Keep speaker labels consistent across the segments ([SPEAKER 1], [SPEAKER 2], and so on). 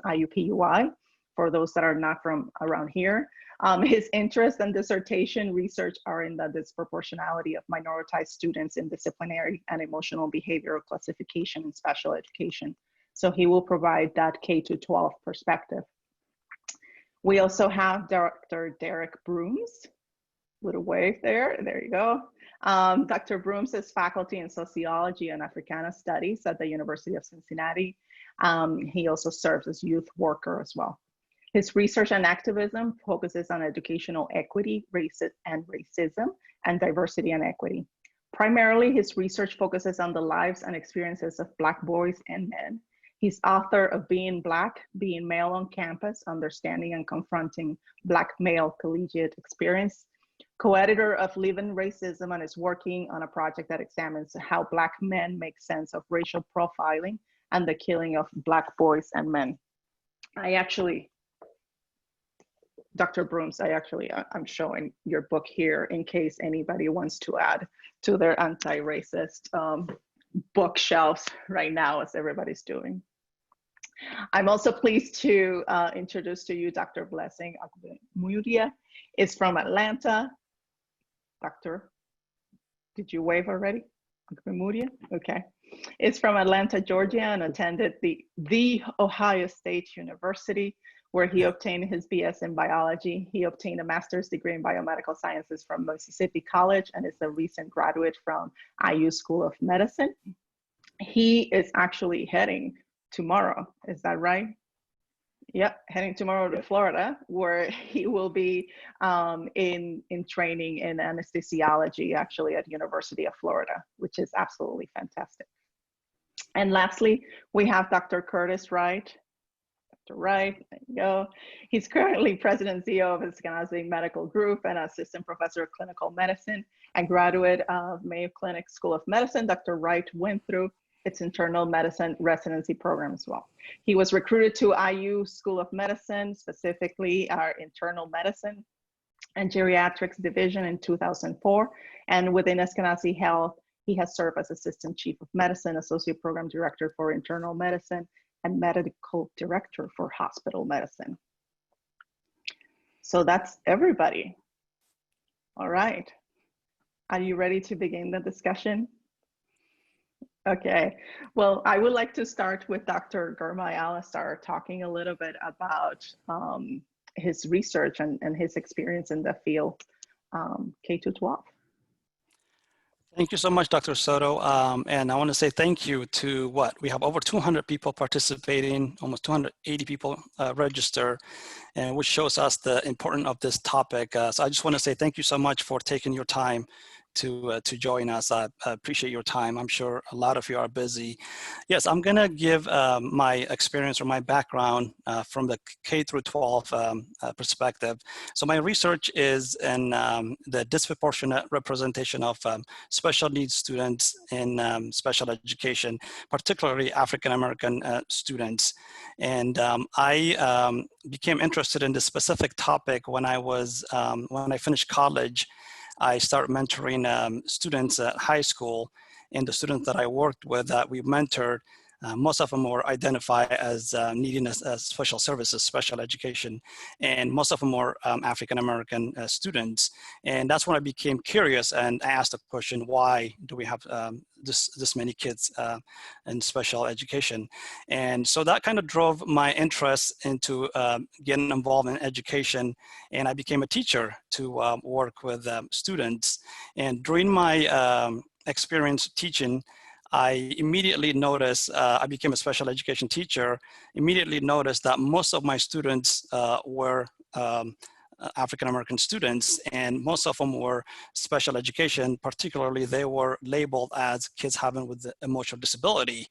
[SPEAKER 1] IUPUI, for those that are not from around here. His interest and dissertation research are in the disproportionality of minoritized students in disciplinary and emotional behavioral classification in special education. So he will provide that K-12 perspective. We also have Dr. Derrick Brooms. Little wave there you go. Dr. Brooms is faculty in Sociology and Africana Studies at the University of Cincinnati. He also serves as youth worker as well. His research and activism focuses on educational equity, racism, and diversity and equity. Primarily, his research focuses on the lives and experiences of Black boys and men. He's author of Being Black, Being Male on Campus, Understanding and Confronting Black Male Collegiate Experience, co-editor of Living Racism, and is working on a project that examines how Black men make sense of racial profiling and the killing of Black boys and men. Dr. Brooms, I'm showing your book here in case anybody wants to add to their anti-racist bookshelves right now, as everybody's doing. I'm also pleased to introduce to you Dr. Blessing Ogbemudia. Is from Atlanta. Doctor, did you wave already? Ogbemudia? Okay. Is from Atlanta, Georgia, and attended the Ohio State University, where he obtained his BS in biology. He obtained a master's degree in biomedical sciences from Mississippi College and is a recent graduate from IU School of Medicine. He is actually heading tomorrow, is that right? Yep, heading tomorrow to Florida, where he will be in training in anesthesiology, actually at University of Florida, which is absolutely fantastic. And lastly, we have Dr. Curtis Wright. Dr. Wright, there you go. He's currently president and CEO of Eskenazi Medical Group and assistant professor of clinical medicine and graduate of Mayo Clinic School of Medicine. Dr. Wright went through its internal medicine residency program as well. He was recruited to IU School of Medicine, specifically our internal medicine and geriatrics division in 2004. And within Eskenazi Health, he has served as assistant chief of medicine, associate program director for internal medicine, and medical director for hospital medicine. So that's everybody. All right. Are you ready to begin the discussion? Okay, well, I would like to start with Dr. Ghirmay Alazar talking a little bit about his research and his experience in the field, K-12.
[SPEAKER 2] Thank you so much, Dr. Soto. And I want to say thank you to we have over 200 people participating, almost 280 people register, and which shows us the importance of this topic. So I just want to say thank you so much for taking your time to join us. I appreciate your time. I'm sure a lot of you are busy. Yes, I'm gonna give my experience or my background from the K through 12 perspective. So my research is in the disproportionate representation of special needs students in special education, particularly African-American students. And I became interested in this specific topic when I finished college. I started mentoring students at high school, and the students that I worked with that we mentored, most of them were identified as needing special services, special education, and most of them were African-American students. And that's when I became curious and I asked the question, why do we have this many kids in special education? And so that kind of drove my interest into getting involved in education, and I became a teacher to work with students. And during my experience teaching, I immediately noticed, I became a special education teacher, immediately noticed that most of my students were African-American students, and most of them were special education, particularly they were labeled as kids having with emotional disability.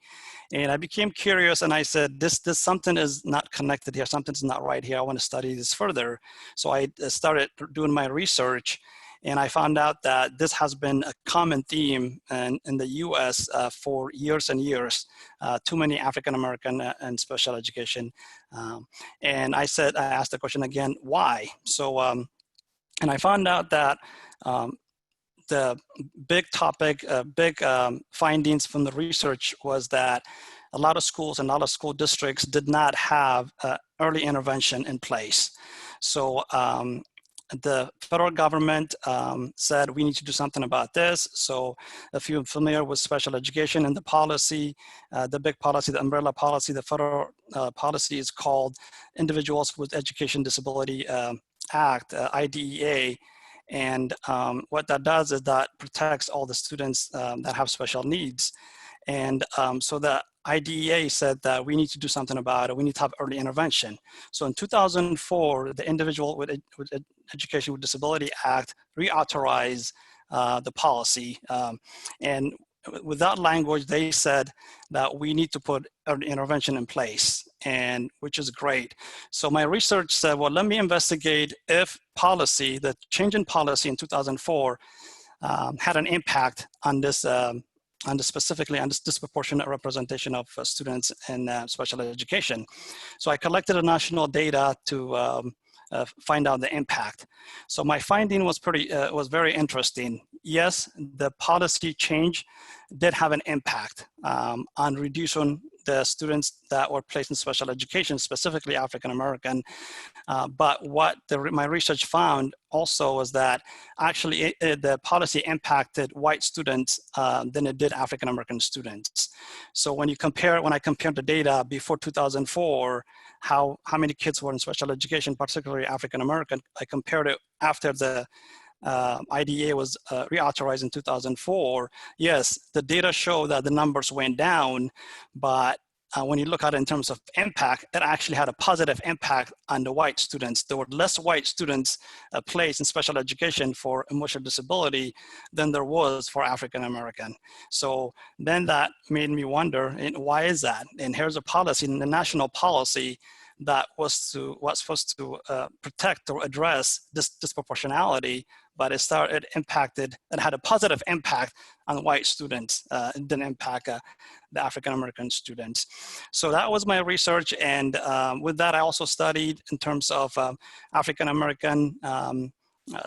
[SPEAKER 2] And I became curious and I said, this something is not connected here, something's not right here, I want to study this further. So I started doing my research, and I found out that this has been a common theme in the US for years and years, too many African-American in special education. And I asked the question again, why? So, and I found out that the big topic, big findings from the research was that a lot of schools and a lot of school districts did not have early intervention in place. So the federal government said we need to do something about this. So if you're familiar with special education and the policy, the big policy, the umbrella policy, the federal policy is called Individuals with Education Disability Act, IDEA. And what that does is that protects all the students that have special needs. And so the IDEA said that we need to do something about it. We need to have early intervention. So in 2004, the Individual with Education with Disability Act reauthorized the policy. And with that language, they said that we need to put early intervention in place, and which is great. So my research said, well, let me investigate if policy, the change in policy in 2004 had an impact on this specifically on this disproportionate representation of students in special education. So I collected a national data to find out the impact. So my finding was was very interesting. Yes, the policy change did have an impact on reducing the students that were placed in special education, specifically African American. But what my research found also was that actually the policy impacted white students than it did African American students. So when I compared the data before 2004, how many kids were in special education, particularly African American, I compared it after the IDEA was reauthorized in 2004. Yes, the data show that the numbers went down, but when you look at it in terms of impact, it actually had a positive impact on the white students. There were less white students placed in special education for emotional disability than there was for African American. So then that made me wonder, why is that? And here's a policy, the national policy that was supposed to protect or address this disproportionality, but it had a positive impact on white students. It didn't impact the African American students. So that was my research, and with that I also studied in terms of African American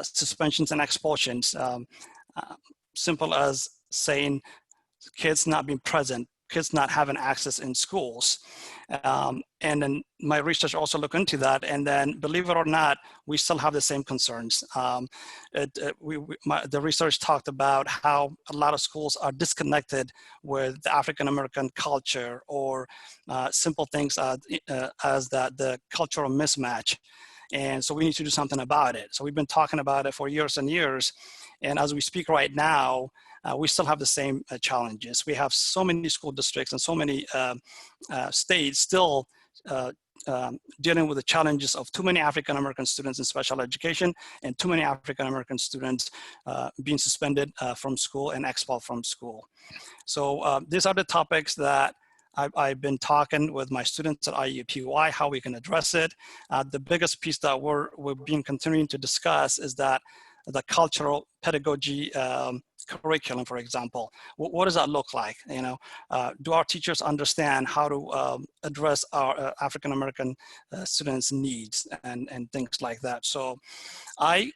[SPEAKER 2] suspensions and expulsions. Simple as saying kids not being present, kids not having access in schools. And then my research also looked into that, and then believe it or not, we still have the same concerns. The research talked about how a lot of schools are disconnected with the African American culture, or simple things as the cultural mismatch. And so we need to do something about it. So we've been talking about it for years and years. And as we speak right now, we still have the same challenges. We have so many school districts and so many states still dealing with the challenges of too many African American students in special education and too many African American students being suspended from school and expelled from school. So these are the topics that I've been talking with my students at IUPUI, how we can address it. The biggest piece that we've been continuing to discuss is that the cultural pedagogy curriculum, for example. What does that look like? Do our teachers understand how to address our African American students' needs and things like that? So I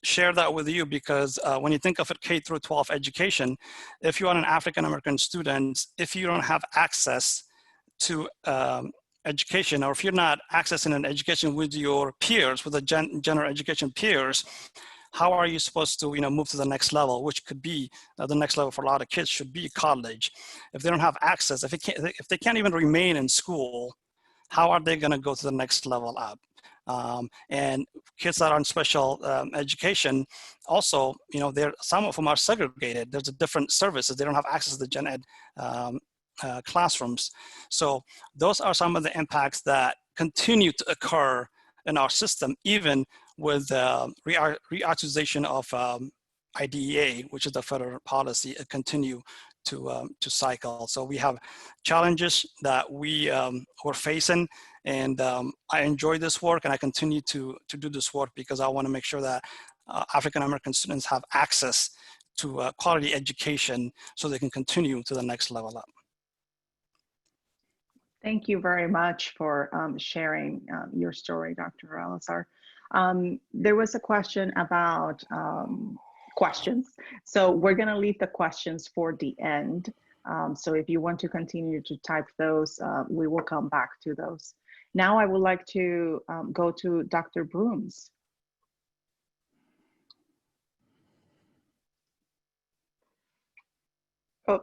[SPEAKER 2] share that with you because when you think of it, K through 12 education, if you're an African American student, if you don't have access to education, or if you're not accessing an education with your peers, with the general education peers, how are you supposed to move to the next level, which could be the next level for a lot of kids should be college. If they don't have access, if they can't even remain in school, how are they going to go to the next level up? And kids that are in special education, also, some of them are segregated. There's a different services. They don't have access to the gen ed classrooms. So those are some of the impacts that continue to occur in our system, even with reauthorization of IDEA, which is the federal policy, it continue to cycle. So we have challenges that we're facing, and I enjoy this work, and I continue to do this work because I want to make sure that African American students have access to quality education so they can continue to the next level up.
[SPEAKER 1] Thank you very much for sharing your story, Dr. Alazar. There was a question about questions. So we're going to leave the questions for the end. So if you want to continue to type those, we will come back to those. Now I would like to go to Dr. Brooms. Oh,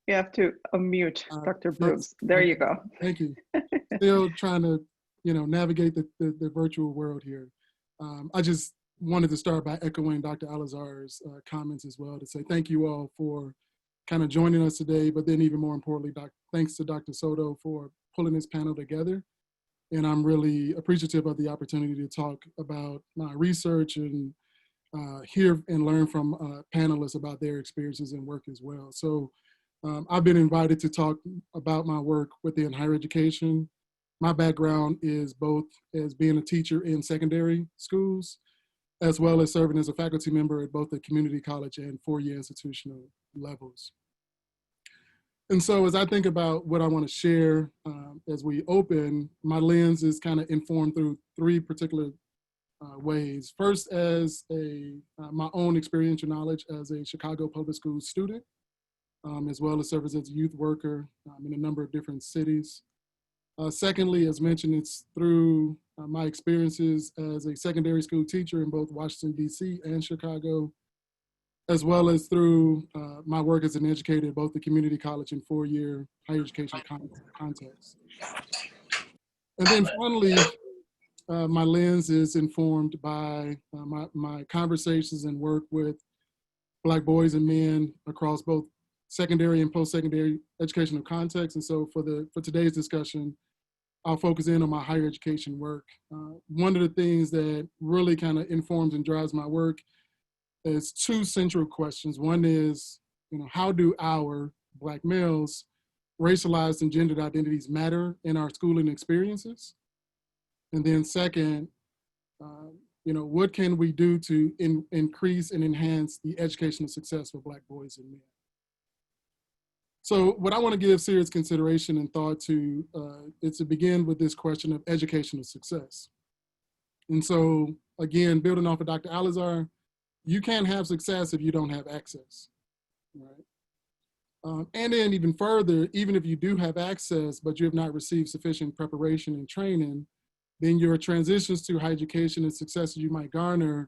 [SPEAKER 1] you have to unmute Dr. Brooms. There you go.
[SPEAKER 3] Thank you. Still trying to, navigate the virtual world here. I just wanted to start by echoing Dr. Alazar's comments as well, to say thank you all for kind of joining us today, but then even more importantly, thanks to Dr. Soto for pulling this panel together. And I'm really appreciative of the opportunity to talk about my research and hear and learn from panelists about their experiences and work as well. So I've been invited to talk about my work within higher education. My background is both as being a teacher in secondary schools, as well as serving as a faculty member at both the community college and four-year institutional levels. And so as I think about what I want to share as we open, my lens is kind of informed through three particular ways. First, as my own experiential knowledge as a Chicago public school student, as well as serving as a youth worker in a number of different cities. Secondly, as mentioned, it's through my experiences as a secondary school teacher in both Washington, D.C. and Chicago, as well as through my work as an educator at both the community college and four-year higher education context. And then finally, my lens is informed by my conversations and work with Black boys and men across both secondary and post-secondary educational contexts. And so for today's discussion, I'll focus in on my higher education work. One of the things that really kind of informs and drives my work is two central questions. One is, how do our Black males, racialized and gendered identities matter in our schooling experiences? And then second, what can we do to increase and enhance the educational success for Black boys and men? So what I want to give serious consideration and thought to is to begin with this question of educational success. And so again, building off of Dr. Alazar, you can't have success if you don't have access, right? And then even further, even if you do have access, but you have not received sufficient preparation and training, then your transitions to higher education and successes you might garner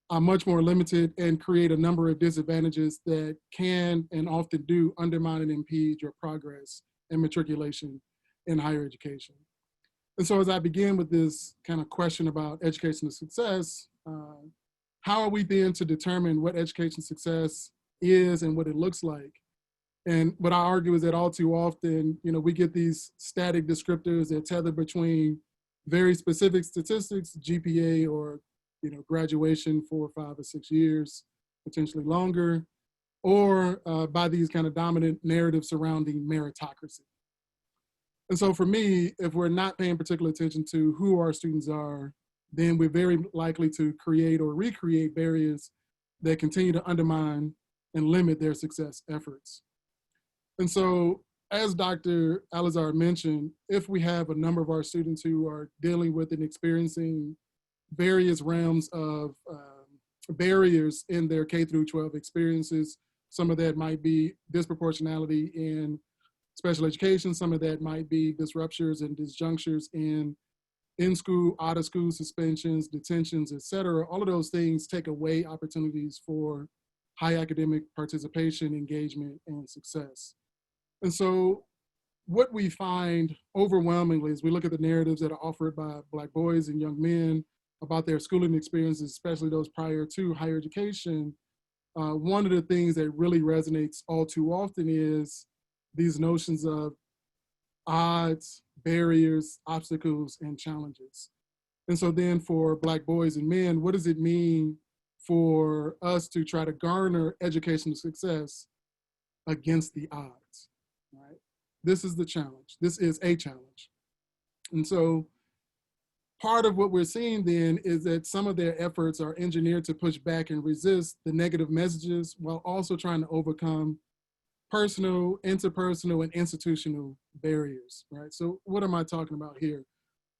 [SPEAKER 3] are much more limited and create a number of disadvantages that can and often do undermine and impede your progress and matriculation in higher education. And so as I begin with this kind of question about educational success, how are we then to determine what education success is and what it looks like? And what I argue is that all too often, we get these static descriptors that tether between very specific statistics, GPA or graduation 4, 5, or 6 years, potentially longer, or by these kind of dominant narratives surrounding meritocracy. And so for me, if we're not paying particular attention to who our students are, then we're very likely to create or recreate barriers that continue to undermine and limit their success efforts. And so as Dr. Alazar mentioned, if we have a number of our students who are dealing with and experiencing various realms of barriers in their K through 12 experiences. Some of that might be disproportionality in special education. Some of that might be disruptions and disjunctures in school, out of school suspensions, detentions, et cetera. All of those things take away opportunities for high academic participation, engagement, and success. And so what we find overwhelmingly as we look at the narratives that are offered by Black boys and young men about their schooling experiences, especially those prior to higher education, one of the things that really resonates all too often is these notions of odds, barriers, obstacles, and challenges. And so then for Black boys and men, what does it mean for us to try to garner educational success against the odds, right? This is the challenge. This is a challenge. And so part of what we're seeing then is that some of their efforts are engineered to push back and resist the negative messages while also trying to overcome personal, interpersonal, and institutional barriers, right? So what am I talking about here?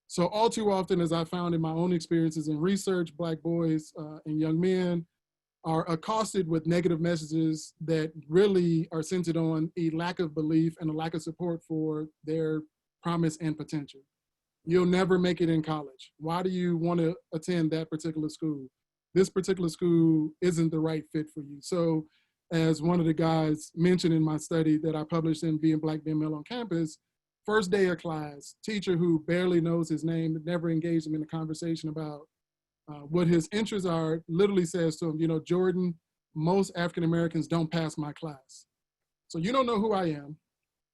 [SPEAKER 3] So all too often, as I found in my own experiences in research, Black boys and young men are accosted with negative messages that really are centered on a lack of belief and a lack of support for their promise and potential. You'll never make it in college. Why do you want to attend that particular school? This particular school isn't the right fit for you. So as one of the guys mentioned in my study that I published in Being Black, Being Male on Campus, first day of class, teacher who barely knows his name, never engaged him in a conversation about what his interests are, literally says to him, you know, Jordan, most African Americans don't pass my class. So you don't know who I am.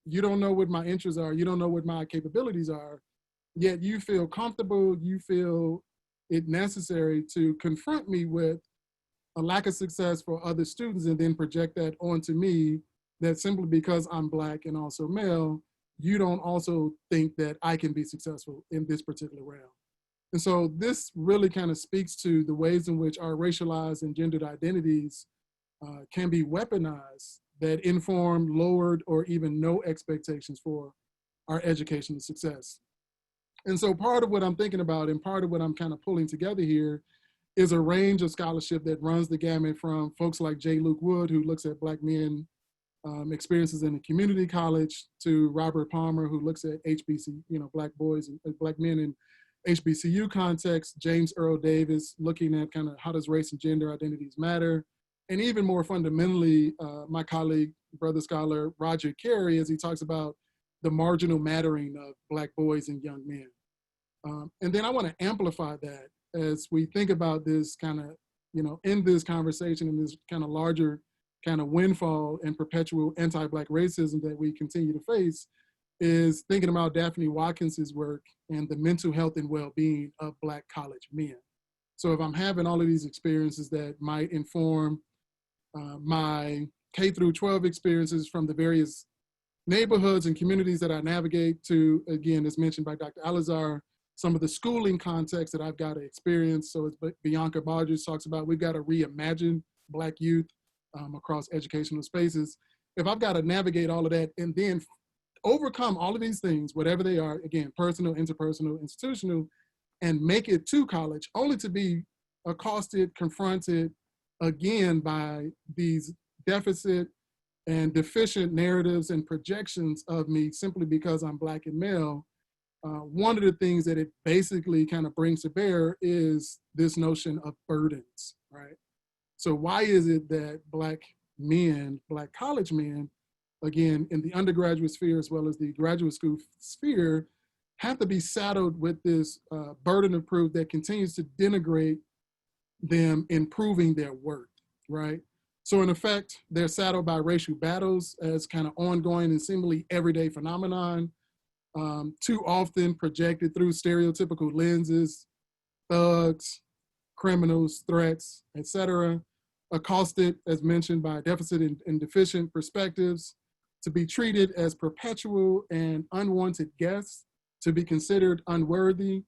[SPEAKER 3] You don't know what my interests are. You don't know what my capabilities are. Yet you feel comfortable, you feel it necessary to confront me with a lack of success for other students and then project that onto me, that simply because I'm Black and also male, you don't also think that I can be successful in this particular realm. And so this really kind of speaks to the ways in which our racialized and gendered identities can be weaponized that inform lowered or even no expectations for our educational success. And so part of what I'm thinking about and part of what I'm kind of pulling together here is a range of scholarship that runs the gamut from folks like J. Luke Wood, who looks at Black men experiences in a community college, to Robert Palmer, who looks at HBC, you know, Black boys and Black men in HBCU context, James Earl Davis looking at kind of how does race and gender identities matter, and even more fundamentally, my colleague, brother scholar Roger Carey, as he talks about the marginal mattering of Black boys and young men. And then I want to amplify that as we think about this kind of, you know, in this conversation and this kind of larger kind of windfall and perpetual anti-Black racism that we continue to face, is thinking about Daphne Watkins's work and the mental health and well-being of Black college men. So if I'm having all of these experiences that might inform my K through 12 experiences from the various neighborhoods and communities that I navigate to, again, as mentioned by Dr. Alazar, some of the schooling context that I've got to experience. So as Bianca Bodgers talks about, we've got to reimagine Black youth across educational spaces. If I've got to navigate all of that and then overcome all of these things, whatever they are, again, personal, interpersonal, institutional, and make it to college, only to be accosted, confronted again by these deficit and deficient narratives and projections of me simply because I'm Black and male, one of the things that it basically kind of brings to bear is this notion of burdens, right? So why is it that Black men, Black college men, again, in the undergraduate sphere as well as the graduate school sphere, have to be saddled with this burden of proof that continues to denigrate them in proving their worth, right? So in effect, they're saddled by racial battles as kind of ongoing and seemingly everyday phenomenon, too often projected through stereotypical lenses, thugs, criminals, threats, etc., accosted, as mentioned, by deficit and deficient perspectives, to be treated as perpetual and unwanted guests, to be considered unworthy.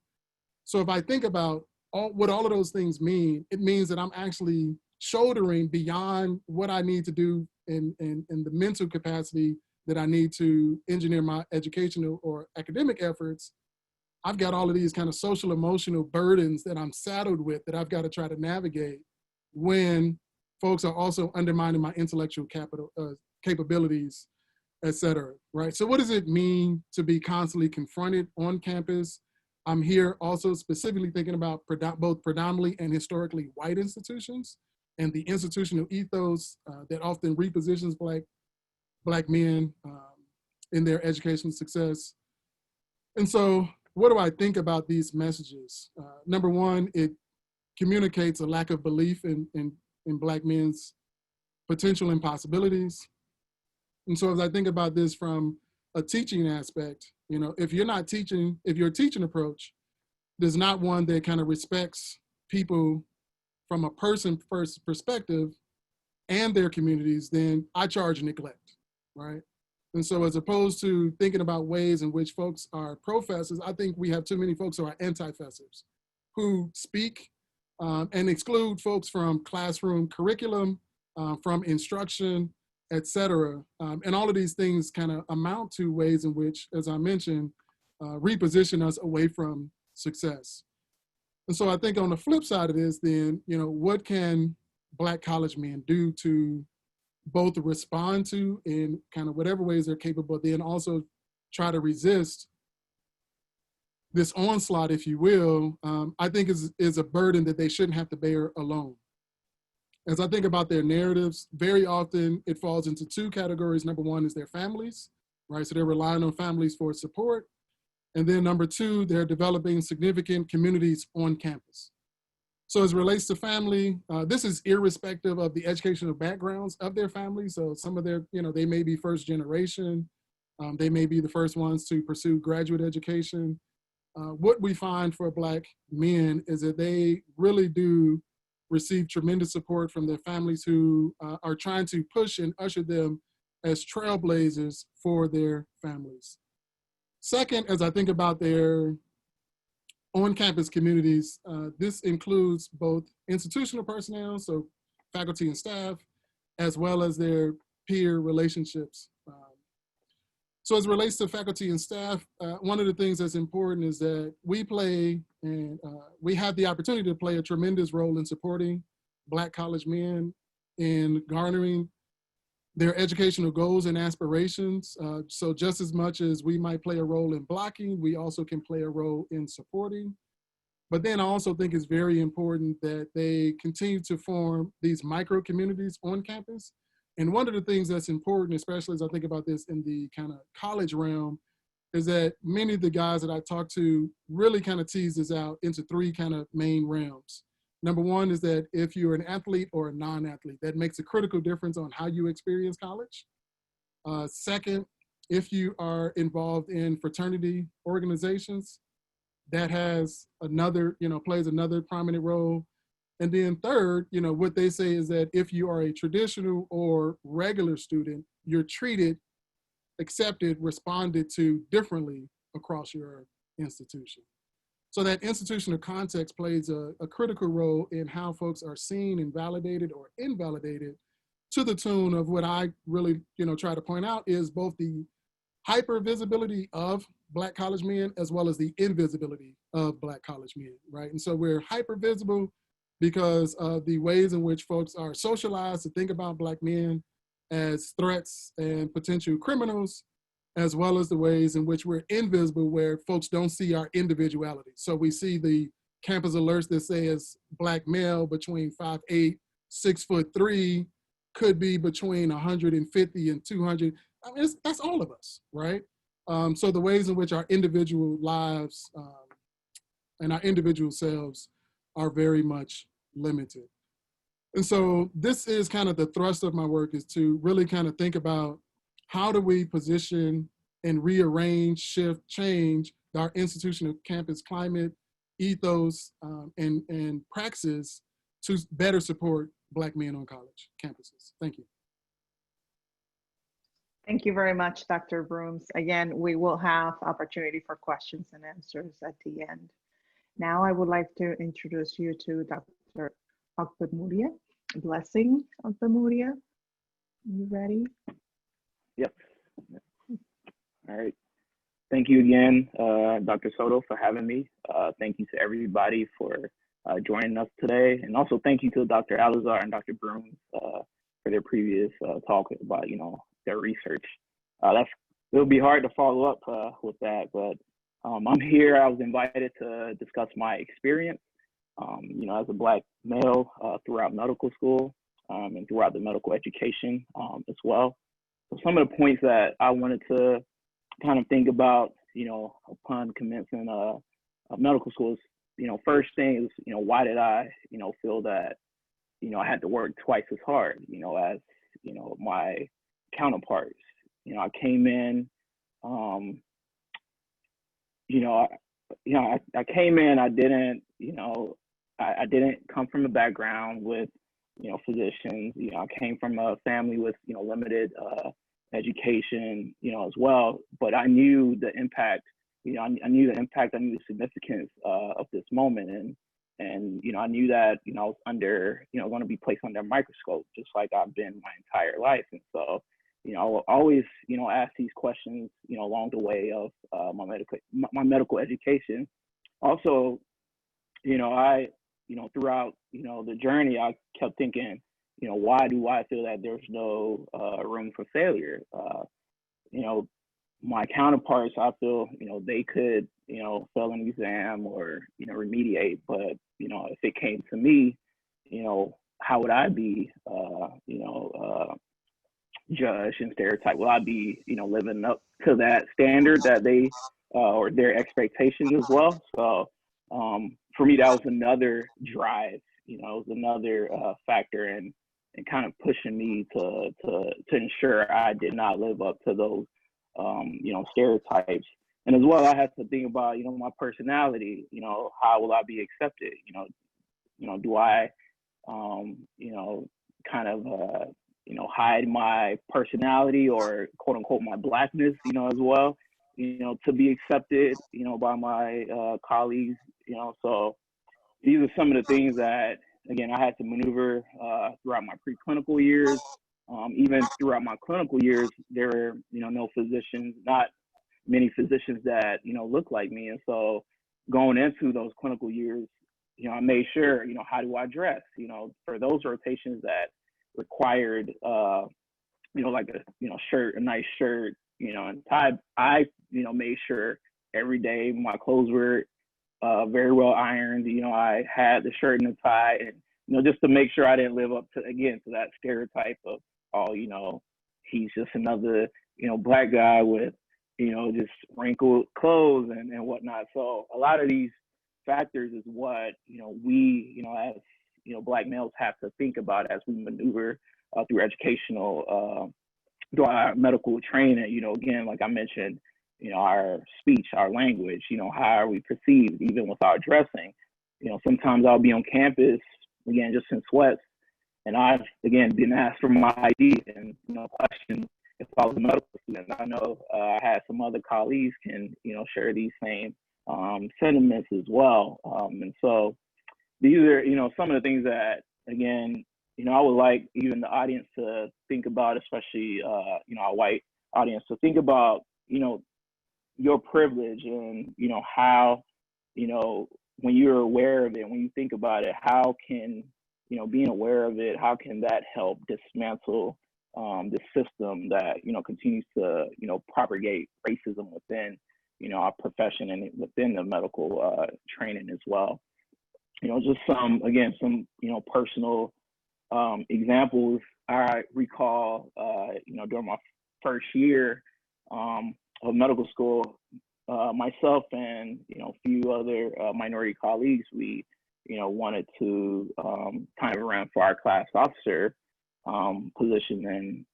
[SPEAKER 3] So if I think about what all of those things mean, it means that I'm actually shouldering beyond what I need to do in the mental capacity that I need to engineer my educational or academic efforts. I've got all of these kind of social emotional burdens that I'm saddled with that I've got to try to navigate when folks are also undermining my intellectual capabilities, et cetera, right? So what does it mean to be constantly confronted on campus? I'm here also specifically thinking about both predominantly and historically white institutions and the institutional ethos that often repositions Black men in their educational success. And so what do I think about these messages? Number one, it communicates a lack of belief in Black men's potential and possibilities. And so as I think about this from a teaching aspect, you know, if your teaching approach is not one that kind of respects people from a person-first perspective and their communities, then I charge neglect, right? And so as opposed to thinking about ways in which folks are professors, I think we have too many folks who are anti-fessors, who speak and exclude folks from classroom curriculum, from instruction, et cetera. And all of these things kind of amount to ways in which, as I mentioned, reposition us away from success. And so I think on the flip side of this, then, you know, what can Black college men do to both respond to in kind of whatever ways they're capable, then also try to resist this onslaught, if you will, I think is a burden that they shouldn't have to bear alone. As I think about their narratives, very often it falls into two categories. Number one is their families, right? So they're relying on families for support. And then number two, they're developing significant communities on campus. So as it relates to family, this is irrespective of the educational backgrounds of their family. So some of their, they may be first generation. They may be the first ones to pursue graduate education. What we find for Black men is that they really do receive tremendous support from their families who are trying to push and usher them as trailblazers for their families. Second, as I think about their on-campus communities, this includes both institutional personnel, so faculty and staff, as well as their peer relationships. So as it relates to faculty and staff, one of the things that's important is that we play, and we have the opportunity to play a tremendous role in supporting Black college men in garnering their educational goals and aspirations. So just as much as we might play a role in blocking, we also can play a role in supporting. But then I also think it's very important that they continue to form these micro communities on campus. And one of the things that's important, especially as I think about this in the kind of college realm, is that many of the guys that I talk to really kind of tease this out into three kind of main realms. Number one is that if you're an athlete or a non-athlete, that makes a critical difference on how you experience college. Second, if you are involved in fraternity organizations, that has another, plays another prominent role. And then third, what they say is that if you are a traditional or regular student, you're treated, accepted, responded to differently across your institution. So that institutional context plays a critical role in how folks are seen and validated or invalidated, to the tune of what I really, try to point out is both the hyper visibility of Black college men as well as the invisibility of Black college men, right? And so we're hyper visible because of the ways in which folks are socialized to think about Black men as threats and potential criminals, as well as the ways in which we're invisible, where folks don't see our individuality. So we see the campus alerts that says Black male between 5'8", 6'3", could be between 150 and 200. I mean, that's all of us, right? So the ways in which our individual lives and our individual selves are very much limited. And so this is kind of the thrust of my work, is to really kind of think about how do we position and rearrange, shift, change our institutional campus climate, ethos, and praxis to better support Black men on college campuses. Thank you.
[SPEAKER 1] Thank you very much, Dr. Brooms. Again, we will have opportunity for questions and answers at the end. Now I would like to introduce you to Dr. Ogbemudia. Blessing, Ogbemudia. You ready?
[SPEAKER 4] Yep. All right. Thank you again, Dr. Soto, for having me. Thank you to everybody for joining us today. And also thank you to Dr. Alazar and Dr. Brooms for their previous talk about, their research. It'll be hard to follow up with that, but I'm here. I was invited to discuss my experience, as a Black male throughout medical school and throughout the medical education as well. So some of the points that I wanted to kind of think about, upon commencing medical school is, first thing is, why did I, feel that, I had to work twice as hard, as, my counterparts. I came in, I came in, I didn't, I didn't come from a background with, physicians. I came from a family with, limited education, as well, but I knew the impact, I knew the impact, I knew the significance of this moment. And I knew that, I was under, going to be placed under a microscope, just like I've been my entire life. And so, I will always, ask these questions, along the way of my medical education. Also, I throughout, the journey, I kept thinking, why do I feel that there's no room for failure? My counterparts, I feel, they could, fail an exam or, remediate, but, if it came to me, how would I be, judged and stereotyped? Will I be, living up to that standard that they, or their expectations as well? So for me, that was another drive, it was another factor and kind of pushing me to ensure I did not live up to those, stereotypes. And as well, I had to think about, my personality, how will I be accepted? Do I, kind of, hide my personality or quote unquote my blackness, as well, to be accepted, by my colleagues, so these are some of the things that, again, I had to maneuver throughout my preclinical years. Even throughout my clinical years, there were, no physicians, not many physicians that, look like me. And so going into those clinical years, I made sure, how do I dress, for those rotations that required, like a, shirt, a nice shirt, and tie, I, made sure every day my clothes were very well ironed. I had the shirt and the tie, and, just to make sure I didn't live up to, again, to that stereotype of, oh, he's just another, black guy with, just wrinkled clothes and whatnot. So a lot of these factors is what, we, as, black males have to think about as we maneuver through educational, through our medical training. Again, like I mentioned, our speech, our language, how are we perceived, even with our dressing. Sometimes I'll be on campus, again, just in sweats, and I've, again, been asked for my ID and, questioned if I was a medical student. I know I had some other colleagues can, share these same sentiments as well. And so these are, some of the things that, again, I would like even the audience to think about, especially, our white audience, to think about, your privilege and, how, when you're aware of it, when you think about it, how can, being aware of it, how can that help dismantle the system that, continues to, propagate racism within, our profession and within the medical training as well. Just some, again, some, personal examples I recall, during my first year of medical school, myself and, a few other minority colleagues, we, wanted to kind of run for our class officer position. And,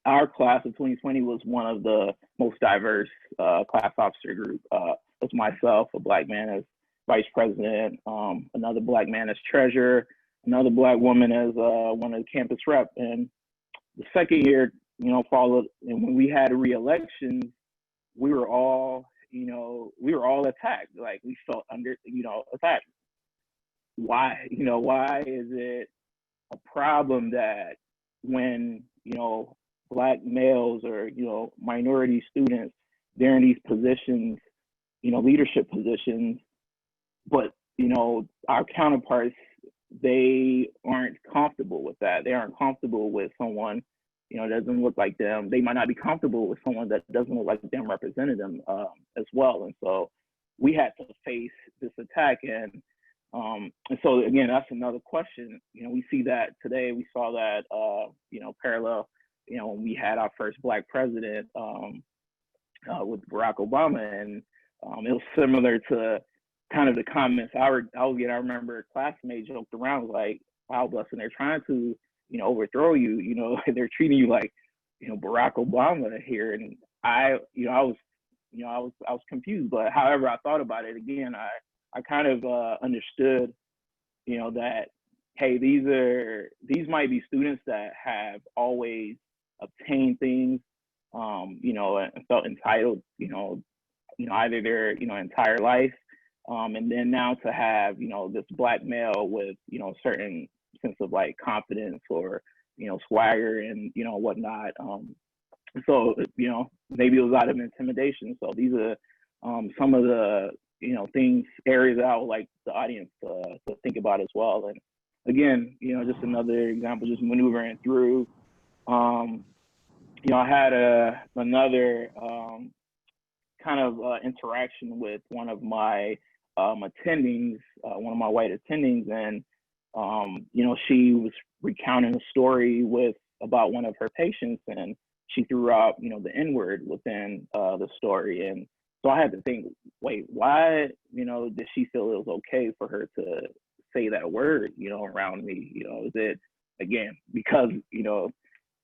[SPEAKER 4] our class of 2020 was one of the most diverse class officer group. It's myself, a black man as vice president, another black man as treasurer, another black woman as one of the campus rep. And the second year, followed, and when we had a re-election, we were all, attacked. Like, we felt attacked. Why? Why is it a problem that when, black males or, minority students, they're in these positions, leadership positions, but, our counterparts, they aren't comfortable with that. They aren't comfortable with someone, doesn't look like them. They might not be comfortable with someone that doesn't look like them representing them as well. And so we had to face this attack. And so, again, that's another question. We see that today. We saw that, parallel, when we had our first black president with Barack Obama. And it was similar to kind of the comments I remember a classmate joked around, like, wow, Blessing, they're trying to, overthrow you, they're treating you like, Barack Obama here. And I was confused, but however I thought about it, again, I kind of understood, that, hey, these might be students that have always obtained things, and felt entitled, either their, entire life. And then now to have, this black male with, certain sense of like confidence or, swagger and, whatnot. So, maybe it was out of intimidation. So these are some of the, areas that I would like the audience to think about as well. And again, just another example, just maneuvering through. I had another kind of interaction with one of my attendings, one of my white attendings, and she was recounting a story about one of her patients, and she threw out the N-word within the story. And so I had to think, wait, why did she feel it was okay for her to say that word around me? Is it, again, because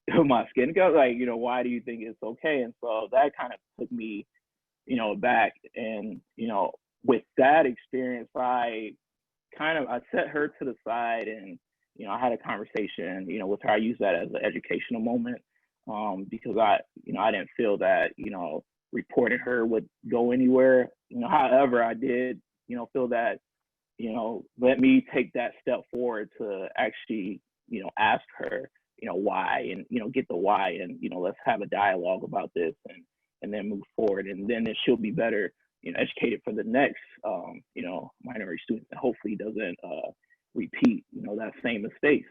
[SPEAKER 4] my skin color? Like, why do you think it's okay? And so that kind of took me back. And with that experience, I set her to the side, and I had a conversation with her. I used that as an educational moment, because I didn't feel that reporting her would go anywhere. However, I did feel that let me take that step forward to actually ask her why, and get the why, and let's have a dialogue about this, and then move forward, and then she'll be better educated for the next minority student, and hopefully doesn't repeat that same mistakes.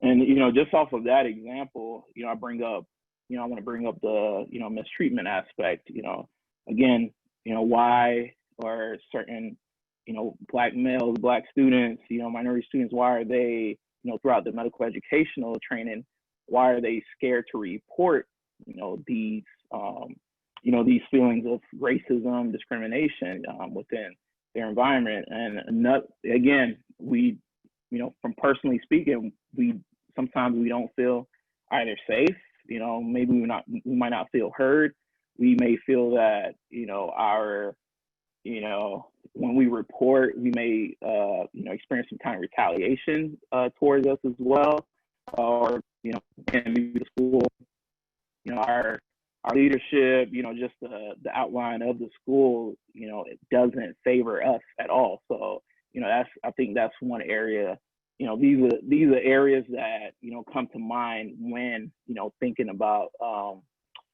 [SPEAKER 4] And just off of that example, I want to bring up the mistreatment aspect. Again, why are certain Black males, Black students, minority students, why are they throughout the medical educational training, why are they scared to report these these feelings of racism, discrimination within their environment? And again, we from personally speaking, sometimes we don't feel either safe, maybe we might not feel heard. We may feel that when we report, we may experience some kind of retaliation towards us as well, or in the school, our leadership, just the outline of the school, it doesn't favor us at all. So I think that's one area. These are areas that come to mind when thinking about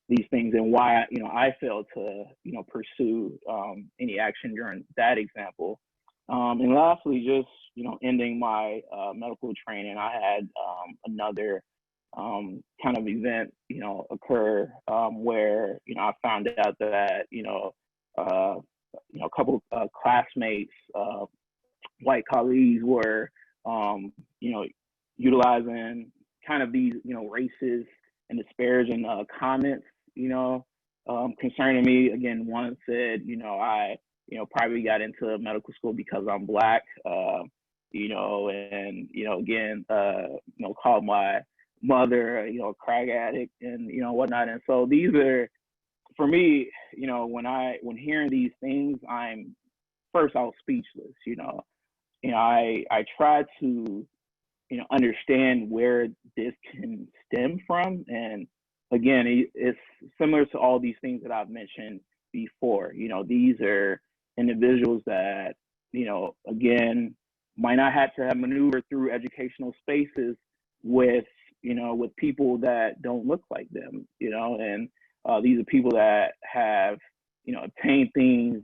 [SPEAKER 4] these things, and why I failed to pursue any action during that example. And lastly, just ending my medical training, I had another kind of event occur where I found out that a couple of classmates, white colleagues, were utilizing kind of these racist and disparaging comments concerning me. Again, one said I probably got into medical school because I'm Black, and again called my mother a crack addict and whatnot. And so these are, for me, when hearing these things, I was speechless. I try to understand where this can stem from. And again, it's similar to all these things that I've mentioned before. These are individuals that again might not have to have maneuvered through educational spaces with people that don't look like them, and these are people that have obtained things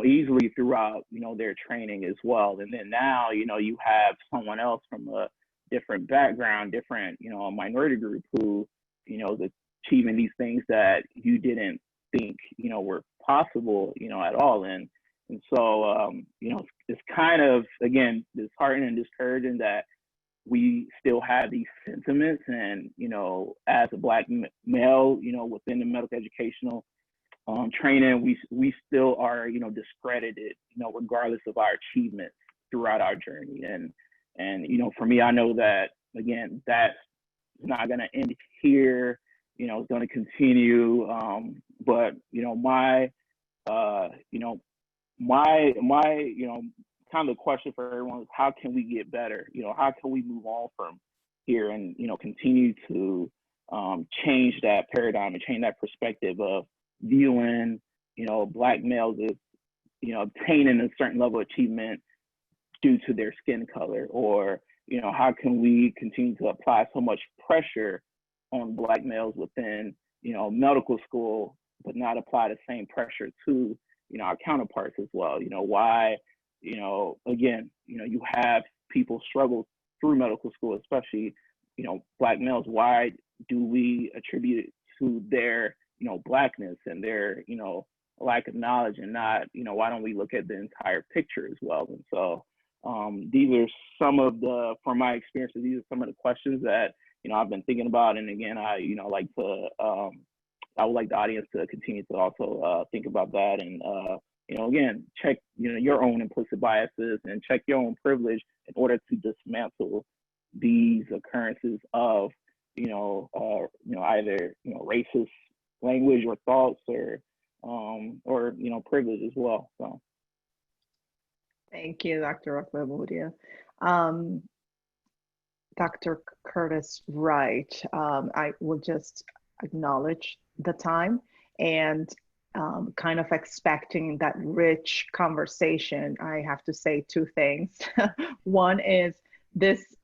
[SPEAKER 4] easily throughout their training as well. And then now you have someone else from a different background, different a minority group, who is achieving these things that you didn't think were possible at all. And so it's kind of, again, disheartening and discouraging that we still have these sentiments. And as a Black male within the medical educational training, we still are discredited regardless of our achievements throughout our journey. And for me, I know that, again, that's not going to end here. It's going to continue. But my kind of the question for everyone is, how can we get better? How can we move on from here and continue to change that paradigm and change that perspective of viewing Black males as obtaining a certain level of achievement due to their skin color? Or how can we continue to apply so much pressure on Black males within medical school but not apply the same pressure to, our counterparts as well. Why, again, you have people struggle through medical school, especially, Black males. Why do we attribute it to their, Blackness and their, lack of knowledge, and not, why don't we look at the entire picture as well? And so these are some of from my experiences, these are some of the questions that, I've been thinking about. And again, I would like the audience to continue to also think about that. And, again, check, your own implicit biases and check your own privilege in order to dismantle these occurrences of, either, racist language or thoughts or privilege as well. So.
[SPEAKER 1] Thank you, Dr. Ogbemudia. Dr. Curtis Wright, I will just acknowledge the time and kind of expecting that rich conversation. I have to say two things. One is this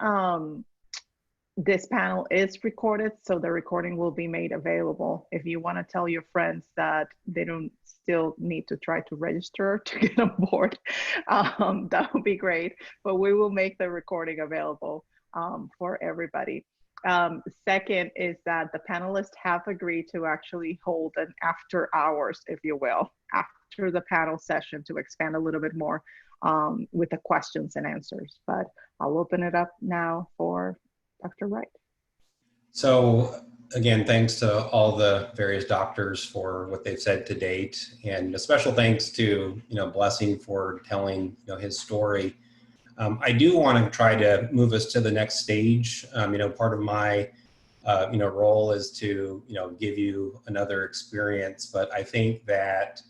[SPEAKER 1] panel is recorded, so the recording will be made available. If you want to tell your friends that they don't still need to try to register to get on board, that would be great. But we will make the recording available for everybody. Second is that the panelists have agreed to actually hold an after hours, if you will, after the panel session to expand a little bit more with the questions and answers. But I'll open it up now for Dr. Wright.
[SPEAKER 5] So again, thanks to all the various doctors for what they've said to date, and a special thanks to Blessing for telling his story. I do want to try to move us to the next stage. Part of my role is to give you another experience, but I think that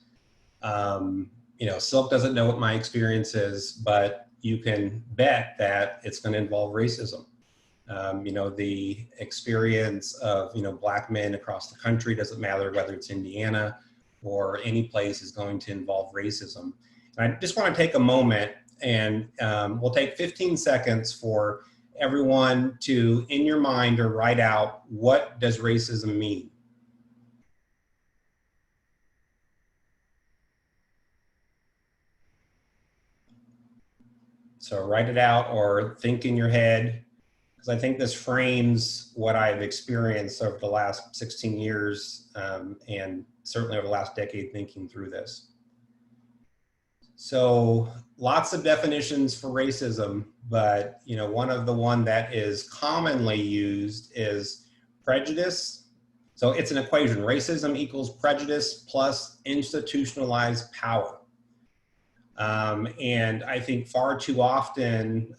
[SPEAKER 5] Silk doesn't know what my experience is, but you can bet that it's going to involve racism. The experience of, Black men across the country, doesn't matter whether it's Indiana or any place, is going to involve racism. And I just want to take a moment and we'll take 15 seconds for everyone to, in your mind, or write out, what does racism mean? So write it out or think in your head, because I think this frames what I've experienced over the last 16 years and certainly over the last decade thinking through this. So lots of definitions for racism, but one that is commonly used is prejudice. So it's an equation: racism equals prejudice plus institutionalized power. And I think far too often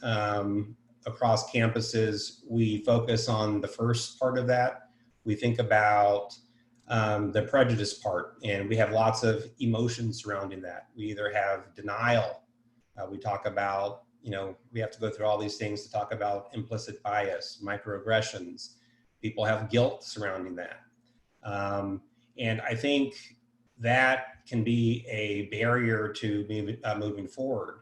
[SPEAKER 5] across campuses, we focus on the first part of that. We think about the prejudice part, and we have lots of emotions surrounding that. We either have denial. We talk about, we have to go through all these things to talk about implicit bias, microaggressions. People have guilt surrounding that. And I think that can be a barrier to moving forward.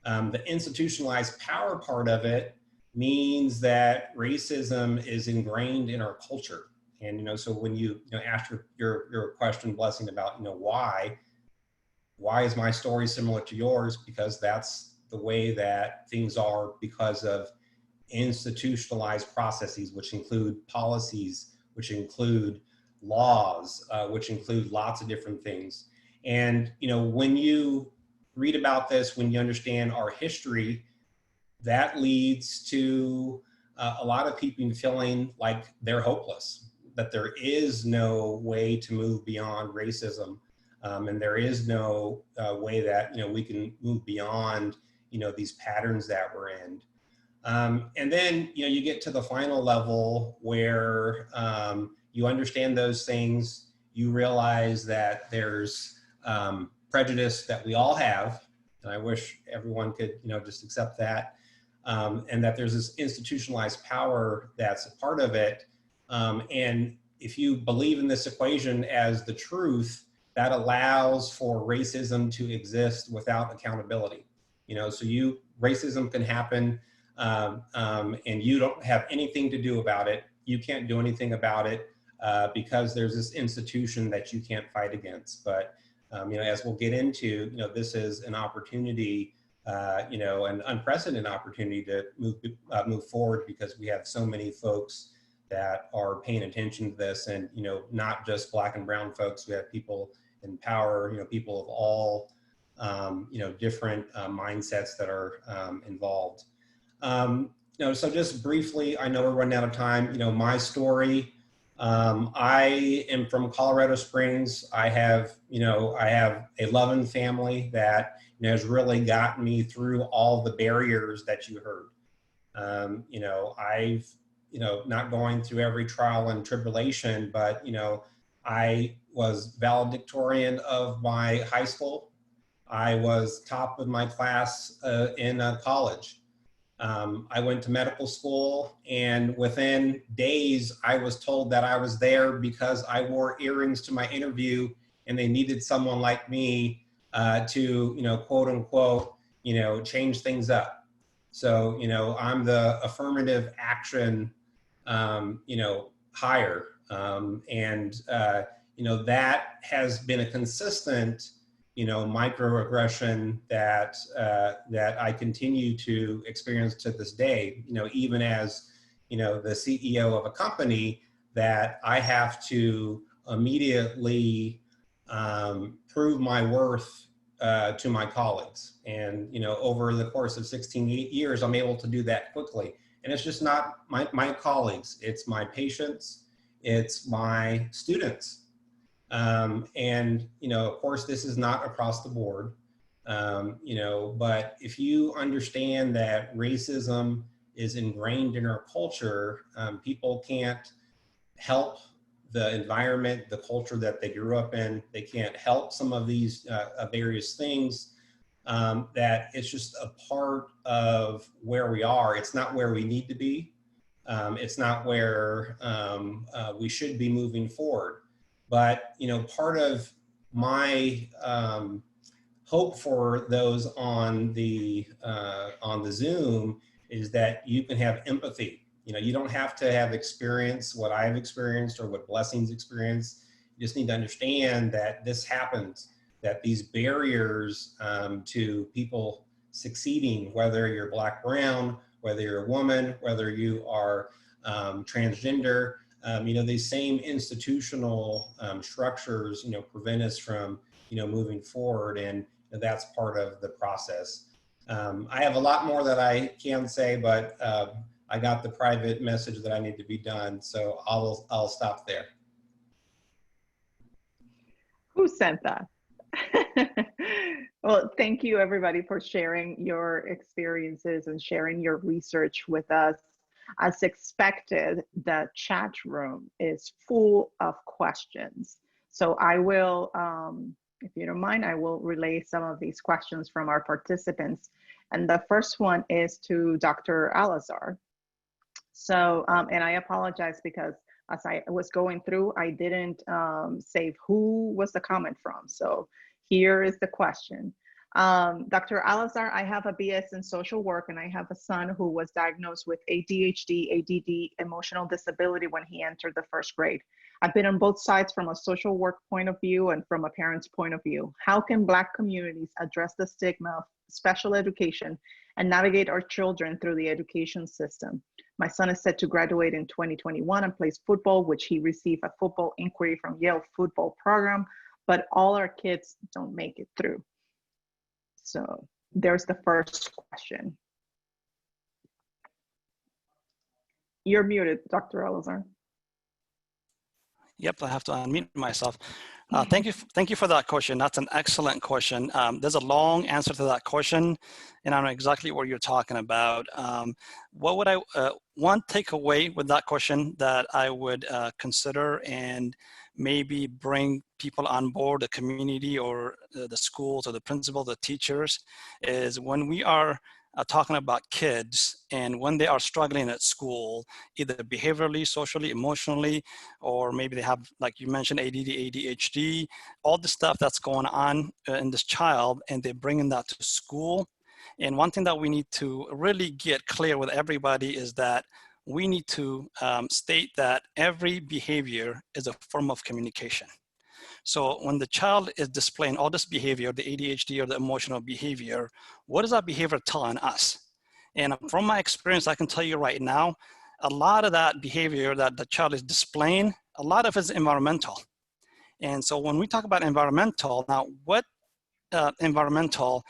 [SPEAKER 5] The institutionalized power part of it means that racism is ingrained in our culture. And, so when you ask your question, Blessing, about, why is my story similar to yours? Because that's the way that things are because of institutionalized processes, which include policies, which include laws, which include lots of different things. And, when you read about this, when you understand our history, that leads to a lot of people feeling like they're hopeless, that there is no way to move beyond racism. And there is no way that, we can move beyond, these patterns that we're in. And then, you get to the final level where you understand those things, you realize that there's prejudice that we all have, and I wish everyone could, just accept that, and that there's this institutionalized power that's a part of it. And if you believe in this equation as the truth, that allows for racism to exist without accountability. So racism can happen, and you don't have anything to do about it. You can't do anything about it because there's this institution that you can't fight against. But as we'll get into, this is an opportunity, an unprecedented opportunity to move forward, because we have so many folks that are paying attention to this, and not just Black and brown folks. We have people in power, people of all different mindsets that are involved. So just briefly, I know we're running out of time. My story. I am from Colorado Springs. I have a loving family that has really gotten me through all the barriers that you heard. I've not going through every trial and tribulation, but I was valedictorian of my high school. I was top of my class in college. I went to medical school, and within days, I was told that I was there because I wore earrings to my interview, and they needed someone like me to, quote unquote, change things up. So, I'm the affirmative action, hire. That has been a consistent microaggression that I continue to experience to this day. Even as the CEO of a company, that I have to immediately prove my worth to my colleagues. And over the course of 16 years, I'm able to do that quickly. And it's just not my colleagues; it's my patients, it's my students. Of course, this is not across the board, but if you understand that racism is ingrained in our culture, people can't help the environment, the culture that they grew up in. They can't help some of these various things, that it's just a part of where we are. It's not where we need to be. It's not where we should be moving forward. But, part of my hope for those on the Zoom is that you can have empathy. You don't have to have experienced what I've experienced or what Blessing's experienced. You just need to understand that this happens, that these barriers to people succeeding, whether you're Black, brown, whether you're a woman, whether you are transgender, these same institutional structures, prevent us from, moving forward, and that's part of the process. I have a lot more that I can say, but I got the private message that I need to be done, so I'll stop there.
[SPEAKER 1] Who sent that? Well, thank you everybody for sharing your experiences and sharing your research with us. As expected, the chat room is full of questions. So I will, if you don't mind, I will relay some of these questions from our participants. And the first one is to Dr. Alazar. So, and I apologize because as I was going through, I didn't save who was the comment from. So here is the question. Dr. Alazar, I have a BS in social work, and I have a son who was diagnosed with ADHD, ADD, emotional disability when he entered the first grade. I've been on both sides from a social work point of view and from a parent's point of view. How can Black communities address the stigma of special education and navigate our children through the education system? My son is set to graduate in 2021 and plays football, which he received a football inquiry from Yale football program, but all our kids don't make it through. So there's the first question. You're muted, Dr. Alazar.
[SPEAKER 2] Yep, I have to unmute myself. Thank you for that question. That's an excellent question. There's a long answer to that question, and I know exactly what you're talking about. What would one takeaway with that question that I would consider and maybe bring people on board, the community or the schools or the principal, the teachers, is when we are talking about kids and when they are struggling at school, either behaviorally, socially, emotionally, or maybe they have, like you mentioned, ADD, ADHD, all the stuff that's going on in this child, and they're bringing that to school. And one thing that we need to really get clear with everybody is that we need to state that every behavior is a form of communication. So when the child is displaying all this behavior, the ADHD or the emotional behavior, what is that behavior telling us? And from my experience, I can tell you right now, a lot of that behavior that the child is displaying, a lot of it is environmental. And so when we talk about environmental, now what environmental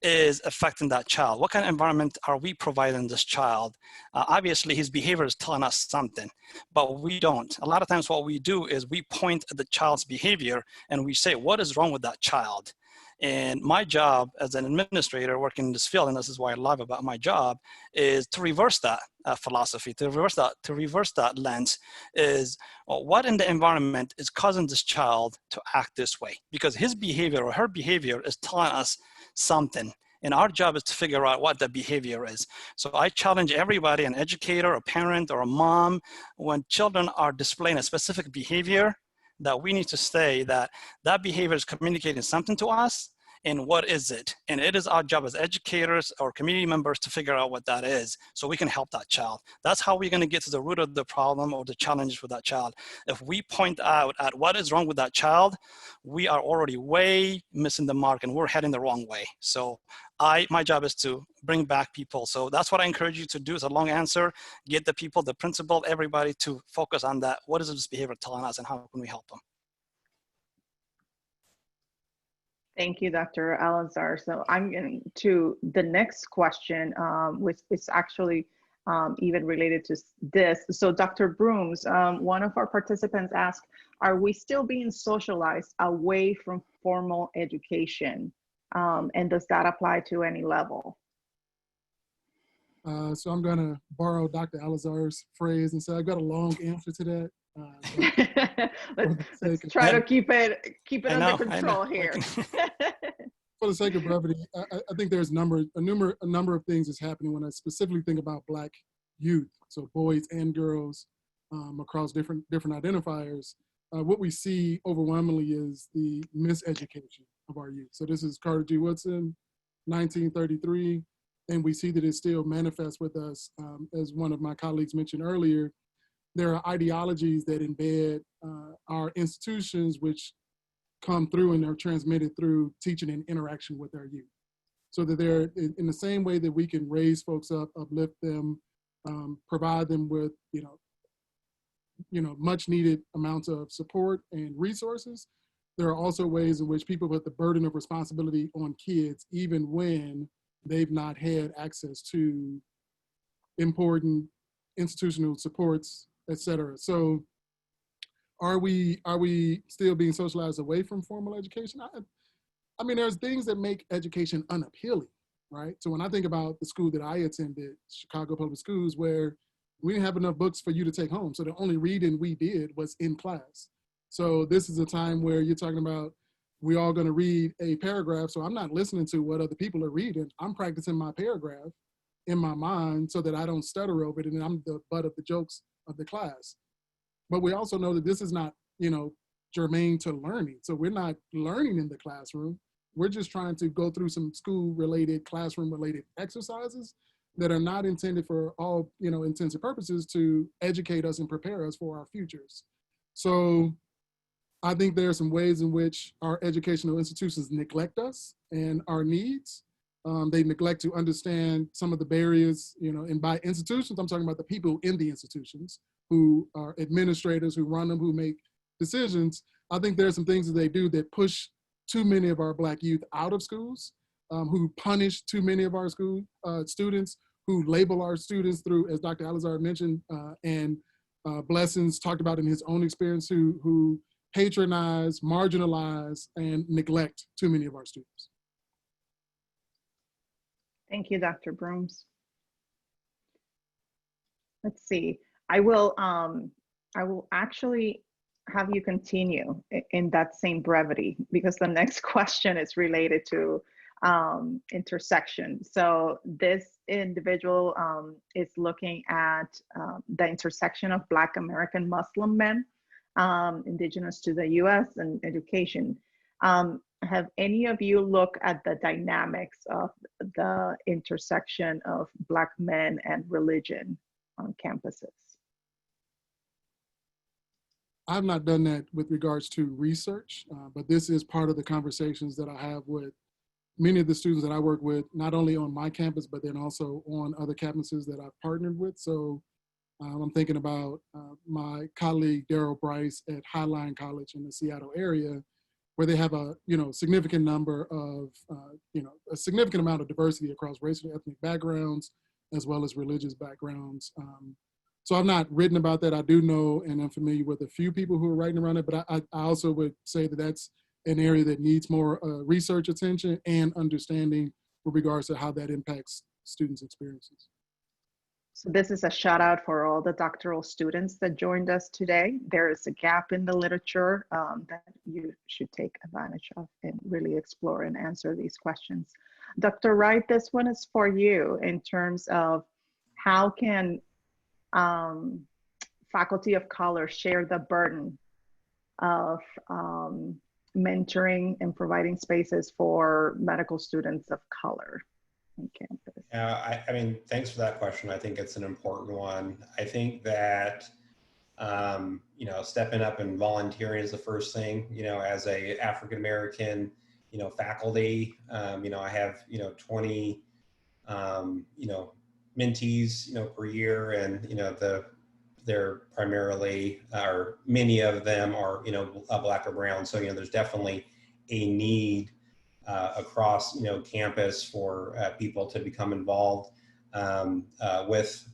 [SPEAKER 2] is affecting that child? What kind of environment are we providing this child? Obviously, his behavior is telling us something, but we don't. A lot of times what we do is we point at the child's behavior and we say, what is wrong with that child? And my job as an administrator working in this field, and this is why I love about my job, is to reverse that philosophy, to reverse that lens, is what in the environment is causing this child to act this way? Because his behavior or her behavior is telling us something. And our job is to figure out what the behavior is. So I challenge everybody, an educator, a parent, or a mom, when children are displaying a specific behavior, that we need to say that that behavior is communicating something to us, and what is it? And it is our job as educators or community members to figure out what that is so we can help that child. That's how we're gonna get to the root of the problem or the challenge for that child. If we point out at what is wrong with that child, we are already way missing the mark and we're heading the wrong way. So my job is to bring back people. So that's what I encourage you to do. It's a long answer. Get the people, the principal, everybody to focus on that. What is this behavior telling us and how can we help them?
[SPEAKER 1] Thank you, Dr. Alazar. So I'm getting to the next question, which is actually even related to this. So Dr. Brooms, one of our participants asked, are we still being socialized away from formal education? And does that apply to any level?
[SPEAKER 3] So I'm gonna borrow Dr. Alazar's phrase and say I've got a long answer to that.
[SPEAKER 1] Let's try to keep it under control here.
[SPEAKER 3] For the sake of brevity, I think there's a number of things that's happening when I specifically think about Black youth, so boys and girls across different identifiers. What we see overwhelmingly is the miseducation of our youth. So this is Carter G. Woodson, 1933, and we see that it still manifests with us. As one of my colleagues mentioned earlier, there are ideologies that embed our institutions which come through and are transmitted through teaching and interaction with our youth. So that they're in the same way that we can raise folks up, uplift them, provide them with much needed amounts of support and resources. There are also ways in which people put the burden of responsibility on kids even when they've not had access to important institutional supports, et cetera. So are we still being socialized away from formal education? I mean, there's things that make education unappealing, right? So when I think about the school that I attended, Chicago Public Schools, where we didn't have enough books for you to take home. So the only reading we did was in class. So this is a time where you're talking about we're all gonna read a paragraph. So I'm not listening to what other people are reading. I'm practicing my paragraph in my mind so that I don't stutter over it and I'm the butt of the jokes of the class. But we also know that this is not, germane to learning. So we're not learning in the classroom. We're just trying to go through some school-related, classroom-related exercises that are not intended for all, intents and purposes to educate us and prepare us for our futures. So I think there are some ways in which our educational institutions neglect us and our needs. They neglect to understand some of the barriers, and by institutions, I'm talking about the people in the institutions who are administrators, who run them, who make decisions. I think there are some things that they do that push too many of our Black youth out of schools, who punish too many of our school students, who label our students through, as Dr. Alazar mentioned, and Blessings talked about in his own experience, who patronize, marginalize, and neglect too many of our students.
[SPEAKER 1] Thank you, Dr. Brooms. Let's see. I will actually have you continue in that same brevity because the next question is related to intersection. So this individual is looking at the intersection of Black American Muslim men, indigenous to the US, and education. Have any of you looked at the dynamics of the intersection of Black men and religion on campuses?
[SPEAKER 3] I've not done that with regards to research, but this is part of the conversations that I have with many of the students that I work with, not only on my campus, but then also on other campuses that I've partnered with. So I'm thinking about my colleague, Daryl Bryce at Highline College in the Seattle area, where they have a significant number of, a significant amount of diversity across racial and ethnic backgrounds, as well as religious backgrounds. So I've not written about that. I do know, and I'm familiar with a few people who are writing around it, but I also would say that that's an area that needs more research attention and understanding with regards to how that impacts students' experiences.
[SPEAKER 1] So this is a shout out for all the doctoral students that joined us today. There is a gap in the literature that you should take advantage of and really explore and answer these questions. Dr. Wright, this one is for you in terms of how can faculty of color share the burden of mentoring and providing spaces for medical students of color on campus?
[SPEAKER 5] I mean, thanks for that question. I think it's an important one. I think that, stepping up and volunteering is the first thing, as a African-American, faculty, I have, 20, mentees, per year, and, they're primarily, or many of them are, Black or brown. So, there's definitely a need across, campus for people to become involved with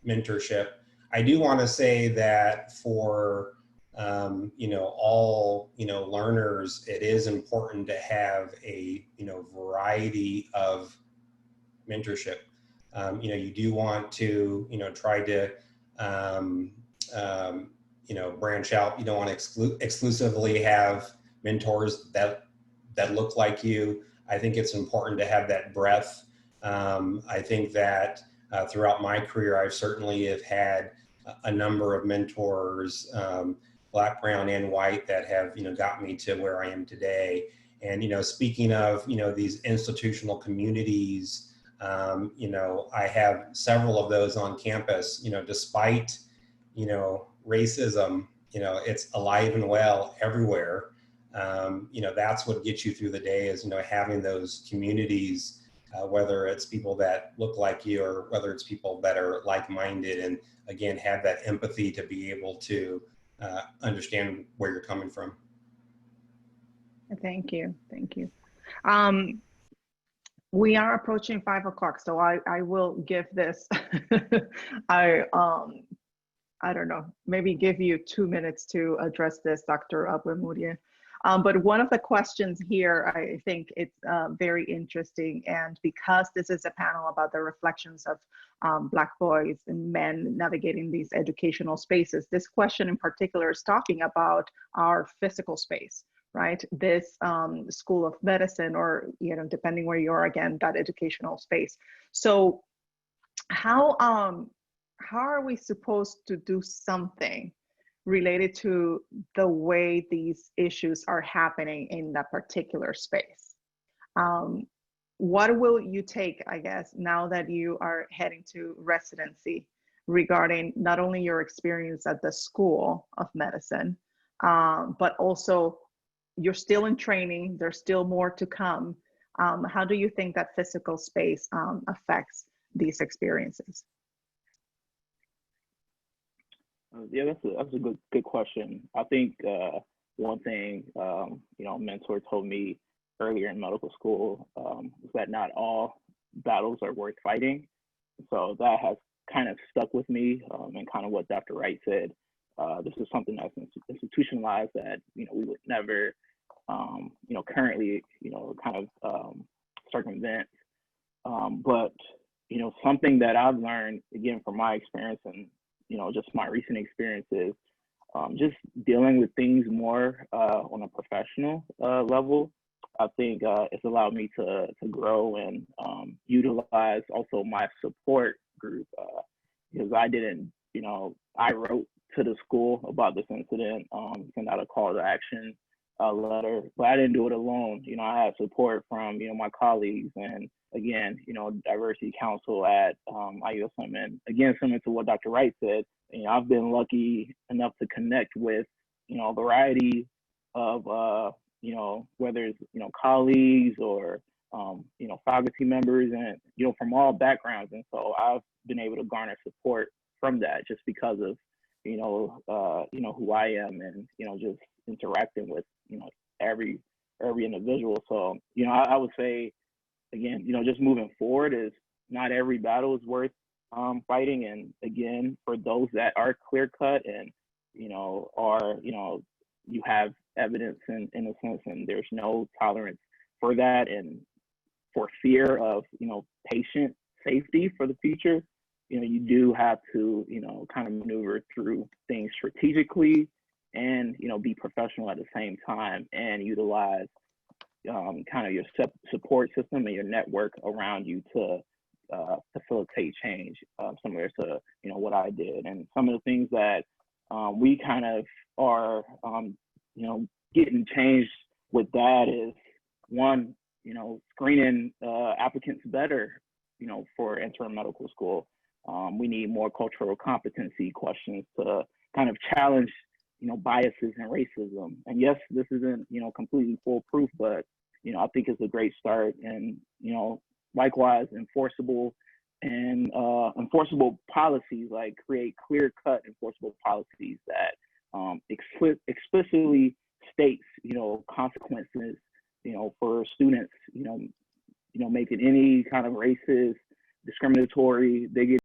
[SPEAKER 5] mentorship. I do want to say that for, all, learners, it is important to have a, variety of mentorship. You do want to, try to, branch out. You don't want to exclusively have mentors that look like you. I think it's important to have that breadth. I think that throughout my career, I've certainly have had a number of mentors, Black, brown, and white, that have, got me to where I am today. And, speaking of, these institutional communities, I have several of those on campus, despite, racism, it's alive and well everywhere. That's what gets you through the day is, having those communities, whether it's people that look like you or whether it's people that are like-minded, and again, have that empathy to be able to understand where you're coming from.
[SPEAKER 1] Thank you. Thank you. We are approaching 5 o'clock, so I will give this, I don't know, maybe give you 2 minutes to address this, Dr. Ogbemudia. But one of the questions here, I think it's very interesting, and because this is a panel about the reflections of Black boys and men navigating these educational spaces, this question in particular is talking about our physical space, right? This School of Medicine, or, depending where you are, again, that educational space. So how are we supposed to do something related to the way these issues are happening in that particular space? What will you take, I guess, now that you are heading to residency, regarding not only your experience at the School of Medicine, but also you're still in training, there's still more to come. How do you think that physical space affects these experiences?
[SPEAKER 4] Yeah, that's a good question. I think one thing, a mentor told me earlier in medical school is that not all battles are worth fighting. So that has kind of stuck with me, and kind of what Dr. Wright said. This is something that's institutionalized that, we would never, currently, kind of circumvent. But, something that I've learned, again, from my experience and, just my recent experiences, just dealing with things more on a professional level. I think it's allowed me to grow and utilize also my support group, because I didn't, I wrote to the school about this incident, sent out a call to action letter, but I didn't do it alone. I had support from, my colleagues and again, diversity council at IUSM. And again, similar to what Dr. Wright said, I've been lucky enough to connect with, a variety of, whether it's, colleagues or, faculty members and, from all backgrounds. And so I've been able to garner support from that just because of, who I am and, just interacting with, every individual. So, I would say, again, just moving forward is not every battle is worth fighting. And again, for those that are clear cut and, are, you have evidence in a sense, and there's no tolerance for that and for fear of, patient safety for the future, you do have to, kind of maneuver through things strategically and, be professional at the same time and utilize kind of your support system and your network around you to facilitate change, similar to, what I did. And some of the things that we kind of are, getting changed with that is one, screening applicants better, for entering medical school. We need more cultural competency questions to kind of challenge, biases and racism. And yes, this isn't, completely foolproof, but, I think it's a great start. And, likewise, enforceable policies, like create clear-cut enforceable policies that explicitly states, consequences, for students, making any kind of racist, discriminatory, bigoted